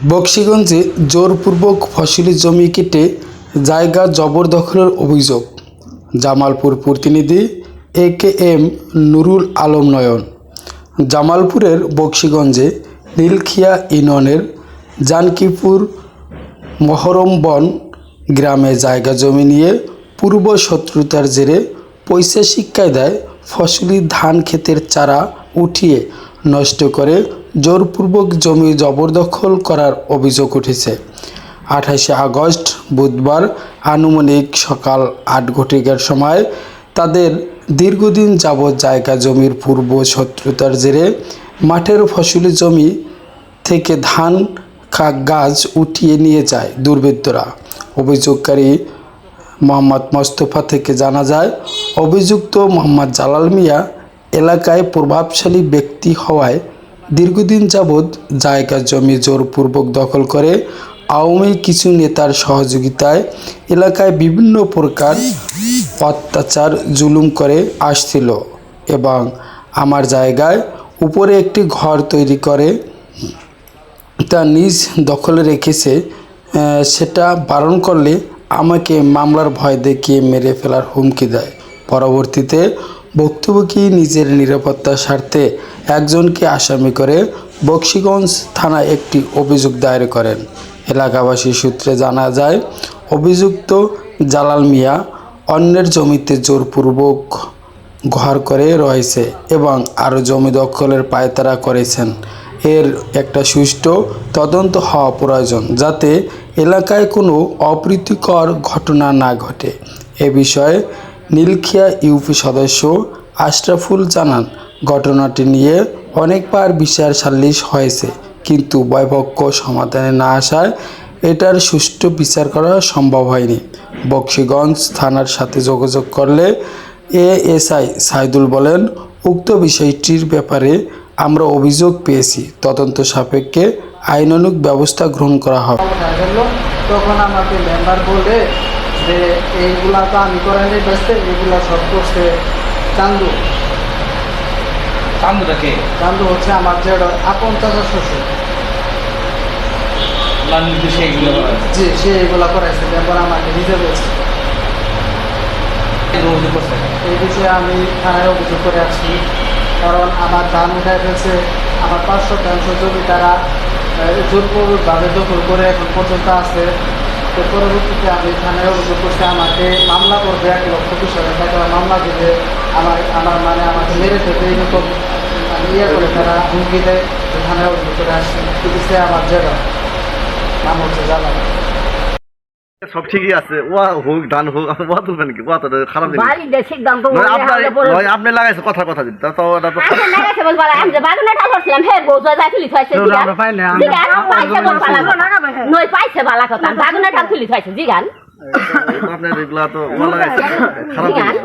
বকশীগঞ্জে জোরপূর্বক ফসলি জমি কেটে জায়গা জবরদখলের অভিযোগ। জামালপুর প্রতিনিধি একেএম নুরুল আলম নয়ন। জামালপুরের বকশীগঞ্জে নীলখিয়া ইউনিয়নের জানকিপুর মহরমবন গ্রামে জায়গা জমি নিয়ে পূর্ব শত্রুতার জেরে পৈশাচিক কায়দায় ফসলি ধান ক্ষেতের চারা উঠিয়ে নষ্ট করে জোরপূর্বক জমি জবরদখল করার অভিযোগ উঠেছে। 28শে আগস্ট বুধবার আনুমানিক সকাল 8 ঘটিকার সময় তাদের দীর্ঘদিন যাবৎ জায়গা জমির পূর্ব শত্রুতার জেরে মাঠের ফসলি জমি থেকে ধান গাছ উঠিয়ে নিয়ে যায় দুর্বৃত্তরা। অভিযোগকারী মোহাম্মদ মোস্তফা থেকে জানা যায়, অভিযুক্ত মোহাম্মদ জালাল মিয়া এলাকায় প্রভাবশালী ব্যক্তি হওয়ায় দীর্ঘদিন যাবৎ জায়গা জমি জোরপূর্বক দখল করে আওয়ামী কিছু নেতার সহযোগিতায় এলাকায় বিভিন্ন প্রকার অত্যাচার জুলুম করে আসছিল এবং আমার জায়গায় উপরে একটি ঘর তৈরি করে তা নিজ দখলে রেখেছে। সেটা বারণ করলে আমাকে মামলার ভয় দেখিয়ে মেরে ফেলার হুমকি দেয়। পরবর্তীতে ভুক্তভোগী নিজের নিরাপত্তার স্বার্থে একজনকে আসামি করে বকশীগঞ্জ থানায় একটি অভিযোগ দায়ের করেন। এলাকাবাসী সূত্রে জানা যায়, অভিযুক্ত জালাল মিয়া অন্যের জমিতে জোরপূর্বক ঘর করে রয়েছে এবং আরও জমি দখলের পায়তারা করেছেন। এর একটা সুষ্ঠু তদন্ত হওয়া প্রয়োজন, যাতে এলাকায় কোনো অপ্রীতিকর ঘটনা না ঘটে। এ বিষয়ে নীলখিয়া ইউপি সদস্য আশরাফুল জানান, ঘটনাটি নিয়ে অনেকবার বিচার সালিশ হয়েছে, কিন্তু উভয়পক্ষ সমাধানে না আসায় এটার সুষ্ঠু বিচার করা সম্ভব হয়নি। বকশীগঞ্জ থানার সাথে যোগাযোগ করলে এএসআই সাইদুল বলেন, উক্ত বিষয়টির ব্যাপারে আমরা অভিযোগ পেয়েছি, তদন্ত সাপেক্ষে আইনানুগ ব্যবস্থা গ্রহণ করা হবে। তখন আমাকে মেম্বার বলে যে এইগুলা তো আমি করাইনি, বেসতে এগুলা সব করছে চান্দু। চান্দুটাকে চান্দু হচ্ছে আমার যে আপন চাচা শ্বশুর। জি, সে এগুলা করাইছে। মেম্বার আমাকে নিজে বলছে। এই বিষয়ে আমি থানায় অভিযোগ করে আসছি, কারণ আমার ধান উঠায় ফেলছে। আমার 500 জমি তারা জোরপূর্বকভাবে দখল করে এখন পর্যন্ত আছে। তো পরবর্তীতে আমি থানায় অভিযোগ করছি, আমাকে মামলা করবে 1,20,000 টাকা মামলা দেবে, আমাকে মেরে ফেলবে, এরকম ইয়ে করে তারা হুমকি দেয়। থানায় অভিযোগ করে আসছি। কিন্তু সে আমার জায়গা নাম হচ্ছে জালাল। সব ঠিকই আছে, ওয়া হোক ধান হোক, ওয়া তুলবেন নাকি? ওয়া তো খারাপ জিনিস। আপনি লাগাইছে কথা দিন, তো ওটা তো আপনার এগুলা তো ওয়া লাগাইছে খারাপ জিনিস।